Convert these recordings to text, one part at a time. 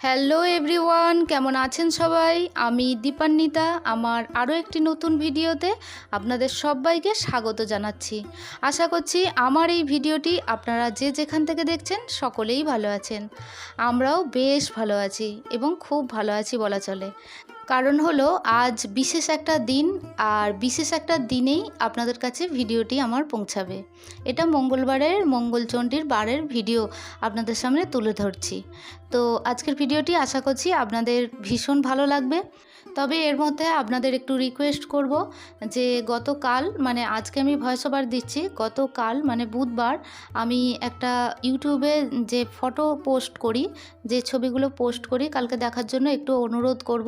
Hello everyone, কেমন আছেন সবাই? আমি দীপান্বিতা। আমার আরও একটি নতুন ভিডিওতে আপনাদের সবাইকে স্বাগত জানাচ্ছি। আশা করছি আমার এই ভিডিওটি আপনারা যে যেখান থেকে দেখছেন সকলেই ভালো আছেন। আমরাও বেশ ভালো আছি এবং খুব ভালো আছি বলা চলে। কারণ হলো আজ বিশেষ একটা দিন, আর বিশেষ একটা দিনেই আপনাদের কাছে ভিডিওটি আমার পৌঁছাবে। এটা মঙ্গলবারের মঙ্গলচণ্ডীর বারের ভিডিও আপনাদের সামনে তুলে ধরছি। তো আজকের ভিডিওটি আশা করছি আপনাদের ভীষণ ভালো লাগবে। তবে এর মধ্যে আপনাদের একটু রিকোয়েস্ট করব যে গতকাল মানে আজকে আমি ভয়েস ওভার দিচ্ছি, গতকাল মানে বুধবার আমি একটা ইউটিউবে যে ফটো পোস্ট করি, যে ছবিগুলো পোস্ট করি কালকে দেখার জন্য একটু অনুরোধ করব।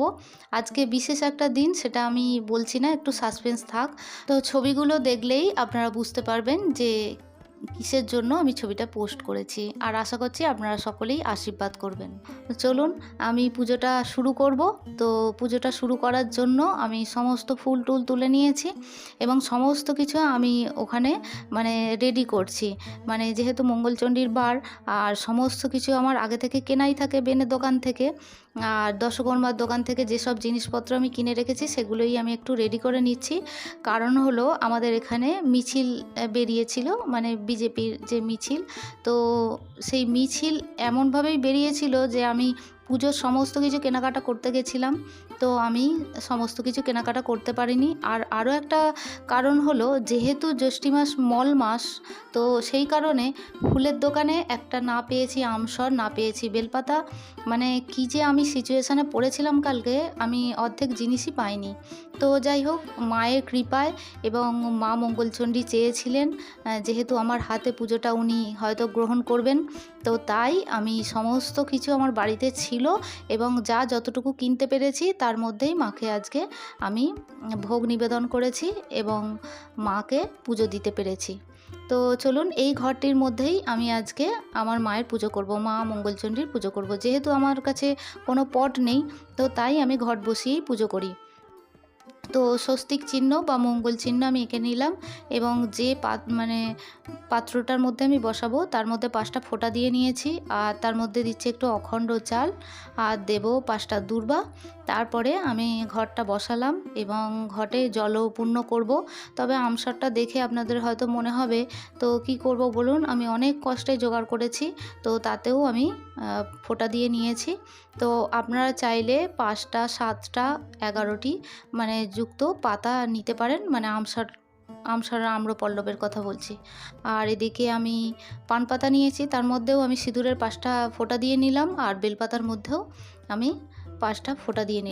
আজকে বিশেষ একটা দিন, সেটা আমি বলছি না, একটু সাসপেন্স থাক। তো ছবিগুলো দেখলেই আপনারা বুঝতে পারবেন যে কিসের জন্য আমি ছবিটা পোস্ট করেছি। আর আশা করছি আপনারা সকলেই আশীর্বাদ করবেন। তো চলুন আমি পুজোটা শুরু করব। তো পুজোটা শুরু করার জন্য আমি সমস্ত ফুল টুল তুলে নিয়েছি এবং সমস্ত কিছু আমি ওখানে মানে রেডি করছি। মানে যেহেতু মঙ্গলচণ্ডীর বার, আর সমস্ত কিছু আমার আগে থেকে কেনাই থাকে বেনের দোকান থেকে, আর দশকর্মার দোকান থেকে যেসব জিনিসপত্র আমি কিনে রেখেছি সেগুলোই আমি একটু রেডি করে নিচ্ছি। কারণ হলো আমাদের এখানে মিছিল বেরিয়েছিল, মানে বিজেপির যে মিছিল, তো সেই মিছিল এমনভাবেই বেরিয়েছিল যে আমি পুজোর সমস্ত কিছু কেনাকাটা করতে গেছিলাম, তো আমি সমস্ত কিছু কেনাকাটা করতে পারিনি। আর আরও একটা কারণ হলো, যেহেতু জ্যৈষ্ঠী মাস মল মাস, তো সেই কারণে ফুলের দোকানে একটা না পেয়েছি আমসর, না পেয়েছি বেলপাতা। মানে কী যে আমি সিচুয়েশানে পড়েছিলাম কালকে, আমি অর্ধেক জিনিসই পাইনি। তো যাই হোক, মায়ের কৃপায় এবং মা মঙ্গলচণ্ডী চেয়েছিলেন যেহেতু আমার হাতে পুজোটা উনি হয়তো গ্রহণ করবেন, তো তাই আমি সমস্ত কিছু আমার বাড়িতে ছিল এবং যা যতটুকু কিনতে পেরেছি তার মধ্যেই মাকে আজকে আমি ভোগ নিবেদন করেছি এবং মাকে পুজো দিতে পেরেছি। তো চলুন এই ঘরটির মধ্যেই আমি আজকে আমার মায়ের পুজো করব, মা মঙ্গলচণ্ডীর পুজো করব। যেহেতু আমার কাছে কোনো পট নেই, তো তাই আমি ঘট বসিয়েই পুজো করি। তো স্বস্তিক চিহ্ন বা মঙ্গল চিহ্ন আমি এঁকে নিলাম এবং যে মানে পাত্রটার মধ্যে আমি বসাবো তার মধ্যে 5টা ফোঁটা দিয়ে নিয়েছি, আর তার মধ্যে দিচ্ছি একটু অখণ্ড চাল, আর দেব 5টা দূর্বা। তারপরে আমি ঘরটা বসালাম এবং ঘটে জলও পূর্ণ করব। তবে আমসরটা দেখে আপনাদের হয়তো মনে হবে তো কি করব বলুন, আমি অনেক কষ্টে জোগাড় করেছি, তো তাতেও আমি ফোঁটা দিয়ে নিয়েছি। তো আপনারা চাইলে 5টা 7টা 11টি মানে যুক্ত পাতা নিতে পারেন, মানে আমসর আম্রপল্লবের কথা বলছি। আর এদিকে আমি পান পাতা নিয়েছি, তার মধ্যেও আমি সিঁদুরের 5টা ফোঁটা দিয়ে নিলাম, আর বেলপাতার মধ্যেও আমি 5টা ফোঁটা দিয়ে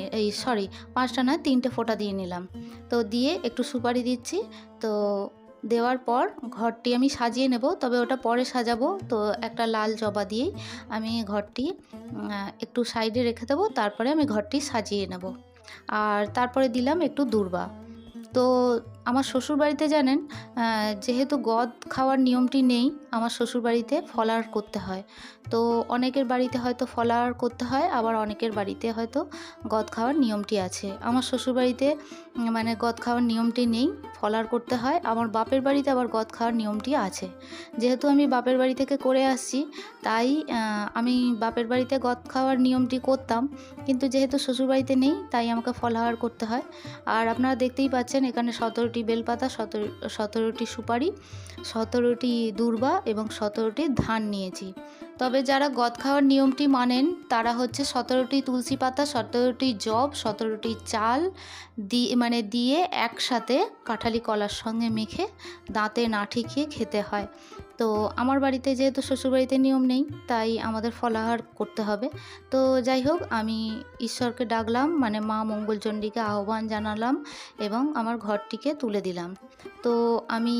5টা না 3টে ফোঁটা দিয়ে নিলাম। তো দিয়ে একটু সুপারি দিচ্ছি। তো দেওয়ার পর ঘরটি আমি সাজিয়ে নেব, তবে ওটা পরে সাজাবো। তো একটা লাল জবা দিয়েই আমি ঘরটি একটু সাইডে রেখে দেবো, তারপরে আমি ঘরটি সাজিয়ে নেব। আর তারপরে দিলাম একটু দূর্বা। তো আমার শ্বশুরবাড়িতে জানেন, যেহেতু গদ খাওয়ার নিয়মটি নেই, আমার শ্বশুরবাড়িতে ফলাহার করতে হয়। তো অনেকের বাড়িতে হয়তো ফলাহার করতে হয়, আবার অনেকের বাড়িতে হয়তো গদ খাওয়ার নিয়মটি আছে। আমার শ্বশুরবাড়িতে মানে গদ খাওয়ার নিয়মটি নেই, ফলাহার করতে হয়। আমার বাপের বাড়িতে আবার গদ খাওয়ার নিয়মটি আছে। যেহেতু আমি বাপের বাড়ি থেকে করে আসছি, তাই আমি বাপের বাড়িতে গদ খাওয়ার নিয়মটি করতাম, কিন্তু যেহেতু শ্বশুরবাড়িতে নেই তাই আমাকে ফলাহার করতে হয়। আর আপনারা দেখতেই পাচ্ছেন এখানে 17টি বেলপাতা, 17টি সুপারি, 17টি দূর্বা এবং 17টি ধান নিয়েছি। তবে যারা গদ খাওয়ার নিয়মটি মানেন তারা হচ্ছে 17টি তুলসী পাতা, 17টি জব, 17টি চাল দিয়ে একসাথে কাঁঠালি কলার সঙ্গে মেখে দাঁতে না ঠেকিয়ে খেতে হয়। তো আমার বাড়িতে যেহেতু শ্বশুরবাড়িতে নিয়ম নেই, তাই আমাদের ফলাহার করতে হবে। তো যাই হোক, আমি ঈশ্বরকে ডাকলাম, মানে মা মঙ্গলচণ্ডীকে আহ্বান জানালাম এবং আমার ঘরটিকে তুলে দিলাম। তো আমি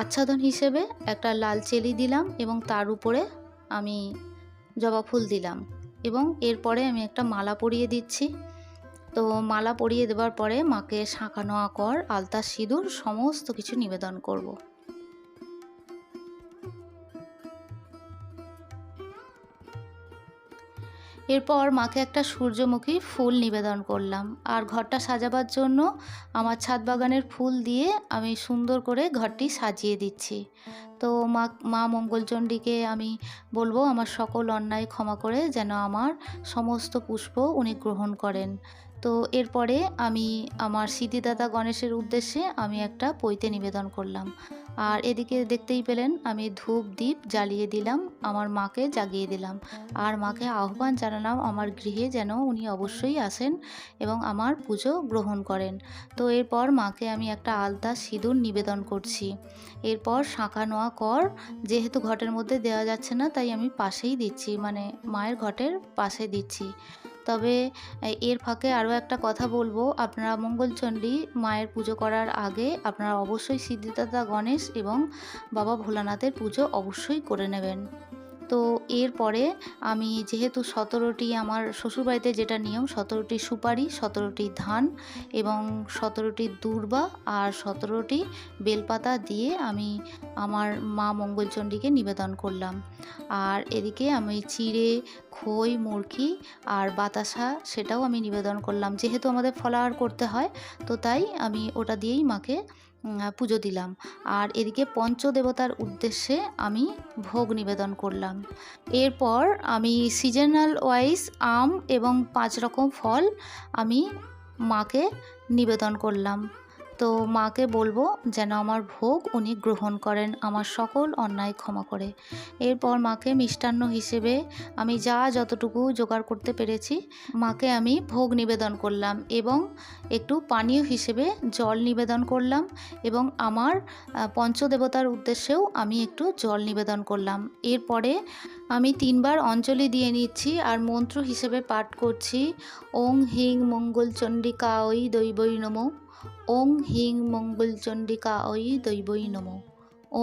আচ্ছাদন হিসেবে একটা লাল চেলি দিলাম এবং তার উপরে আমি জবা ফুল দিলাম এবং এরপরে আমি একটা মালা পরিয়ে দিচ্ছি। তো মালা পরিয়ে দেওয়ার পরে মাকে শাঁখা নোয়া কর, আলতা, সিঁদুর সমস্ত কিছু নিবেদন করব। এরপর মাকে একটা সূর্যমুখী ফুল নিবেদন করলাম, আর ঘরটা সাজাবার জন্য আমার ছাদ বাগানের ফুল দিয়ে আমি সুন্দর করে ঘরটি সাজিয়ে দিচ্ছি। তো মা মঙ্গলচণ্ডীকে আমি বলবো আমার সকল অন্যায় ক্ষমা করে যেন আমার সমস্ত পুষ্প উনি গ্রহণ করেন। তো এরপরে আমি আমার সিদ্ধিদাতা গণেশের উদ্দেশ্যে আমি একটা পৈতে নিবেদন করলাম। আর এদিকে দেখতেই পেলেন আমি ধূপ দ্বীপ জ্বালিয়ে দিলাম, আমার মাকে জাগিয়ে দিলাম আর মাকে আহ্বান জানালাম আমার গৃহে যেন উনি অবশ্যই আসেন এবং আমার পুজো গ্রহণ করেন। তো এরপর মাকে আমি একটা আলতা সিঁদুর নিবেদন করছি। এরপর শাঁখা নোয়া কর যেহেতু ঘটের মধ্যে দেওয়া যাচ্ছে না তাই আমি পাশেই দিচ্ছি, মানে মায়ের ঘটের পাশে দিচ্ছি। তবে এর ফাঁকে আরও একটা কথা বলবো, আপনারা মঙ্গলচণ্ডী মায়ের পুজো করার আগে আপনারা অবশ্যই সিদ্ধিদাতা গণেশ এবং বাবা ভোলানাথের পুজো অবশ্যই করে নেবেন। তো এরপরে আমি যেহেতু 17টি আমার শ্বশুরবাড়িতে যেটা নিয়ম 17টি সুপারি, 17টি ধান এবং 17টি দূর্বা আর 17টি বেলপাতা দিয়ে আমি আমার মা মঙ্গলচণ্ডীকে নিবেদন করলাম। আর এদিকে আমি চিড়ে, খই, মুরকি আর বাতাসা সেটাও আমি নিবেদন করলাম। যেহেতু আমাদের ফলাহার করতে হয় তো তাই আমি ওটা দিয়েই মাকে পুজো দিলাম। আর এদিকে পঞ্চদেবতার উদ্দেশ্যে আমি ভোগ নিবেদন করলাম। এরপর আমি সিজনাল ওয়াইজ আম এবং 5 রকম ফল আমি মাকে নিবেদন করলাম। তো মাকে বলবো যেন আমার ভোগ উনি গ্রহণ করেন আমার সকল অন্যায় ক্ষমা করে। এরপর মাকে মিষ্টান্ন হিসেবে আমি যতটুকু জোগাড় করতে পেরেছি মাকে আমি ভোগ নিবেদন করলাম এবং একটু পানীয় হিসেবে জল নিবেদন করলাম এবং আমার পঞ্চদেবতার উদ্দেশ্যেও আমি একটু জল নিবেদন করলাম। এরপরে আমি 3 বার অঞ্জলি দিয়ে নিচ্ছি আর মন্ত্র হিসেবে পাঠ করছি ওং হিং মঙ্গলচণ্ডিকায় দৈবৈ নমঃ, ওং হিং মঙ্গলচণ্ডিকায় দৈবৈ নমঃ,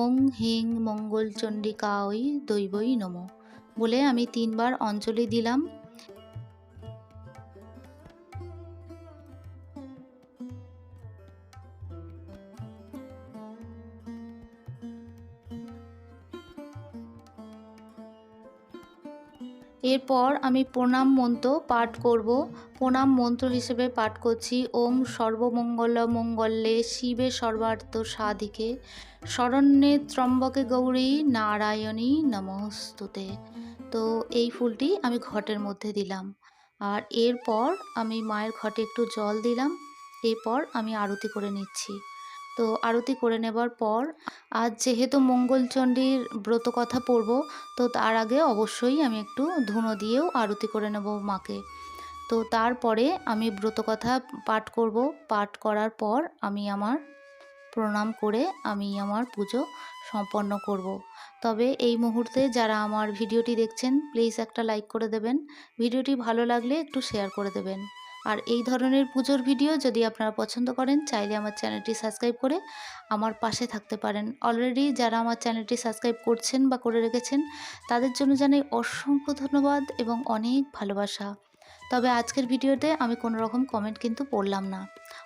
ওং হিং মঙ্গলচণ্ডিকায় দৈবৈ নমঃ বলে আমি 3 বার অঞ্জলি দিলাম। এরপর আমি প্রণাম মন্ত্র পাঠ করব। প্রণাম মন্ত্র হিসেবে পাঠ করছি ওম সর্বমঙ্গল মঙ্গলে শিবে সর্বার্থ সাধিকে শরণ্যে ত্র্যম্বকে গৌরী নারায়ণী নমস্তুতে। তো এই ফুলটি আমি ঘটের মধ্যে দিলাম আর এরপর আমি মায়ের ঘটে একটু জল দিলাম। এরপর আমি আরতি করে নিচ্ছি। তো আরতি করে নেবার পর আজ যেহেতু মঙ্গলচণ্ডীর ব্রত কথা পড়ব তো তার আগে অবশ্যই আমি একটু ধুনো দিয়েও আরতি করে নেব মাকে। তো তারপরে আমি ব্রত কথা পাঠ করব। পাঠ করার পর আমি আমার প্রণাম করে আমি আমার পুজো সম্পন্ন করব। তবে এই মুহূর্তে যারা আমার ভিডিওটি দেখছেন প্লিজ একটা লাইক করে দেবেন, ভিডিওটি ভালো লাগলে একটু শেয়ার করে দেবেন। আর এই ধরনের পুজোর ভিডিও যদি আপনারা পছন্দ করেন চাইলে আমার চ্যানেলটি সাবস্ক্রাইব করে আমার পাশে থাকতে পারেন। অলরেডি যারা আমার চ্যানেলটি সাবস্ক্রাইব করছেন বা করে রেখেছেন তাদের জন্য জানাই অসংখ্য ধন্যবাদ এবং অনেক ভালোবাসা। তবে আজকের ভিডিওতে আমি কোনো রকম কমেন্ট কিন্তু পড়লাম না।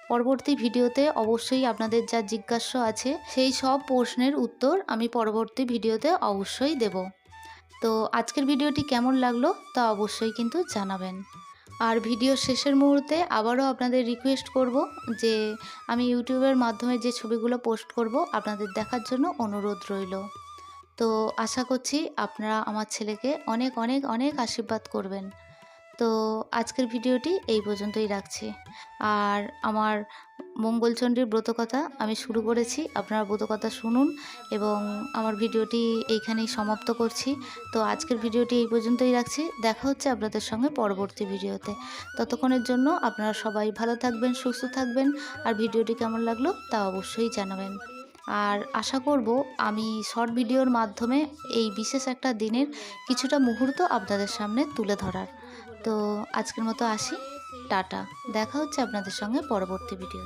পরবর্তী ভিডিওতে অবশ্যই আপনাদের যা জিজ্ঞাসা আছে সেই সব প্রশ্নের উত্তর আমি পরবর্তী ভিডিওতে অবশ্যই দেব। তো আজকের ভিডিওটি কেমন লাগলো তা অবশ্যই কিন্তু জানাবেন। আর ভিডিও শেষের মুহূর্তে আবারও আপনাদের রিকোয়েস্ট করব যে আমি ইউটিউবের মাধ্যমে যে ছবিগুলো পোস্ট করব আপনাদের দেখার জন্য অনুরোধ রইল। তো আশা করছি আপনারা আমার ছেলেকে অনেক অনেক অনেক আশীর্বাদ করবেন। তো আজকের ভিডিওটি এই পর্যন্তই রাখছি। আর আমার মঙ্গলচণ্ডীর ব্রতকথা আমি শুরু করেছি, আপনারা ব্রতকথা শুনুন এবং আমার ভিডিওটি এইখানেই সমাপ্ত করছি। তো আজকের ভিডিওটি এই পর্যন্তই রাখছি। দেখা হচ্ছে আপনাদের সঙ্গে পরবর্তী ভিডিওতে। ততক্ষণের জন্য আপনারা সবাই ভালো থাকবেন, সুস্থ থাকবেন আর ভিডিওটি কেমন লাগলো তা অবশ্যই জানাবেন। আর আশা করব আমি শর্ট ভিডিওর মাধ্যমে এই বিশেষ একটা দিনের কিছুটা মুহূর্ত আপনাদের সামনে তুলে ধরার। তো আজকের মতো আসি, টাটা। দেখা হচ্ছে আপনাদের সঙ্গে পরবর্তী ভিডিও।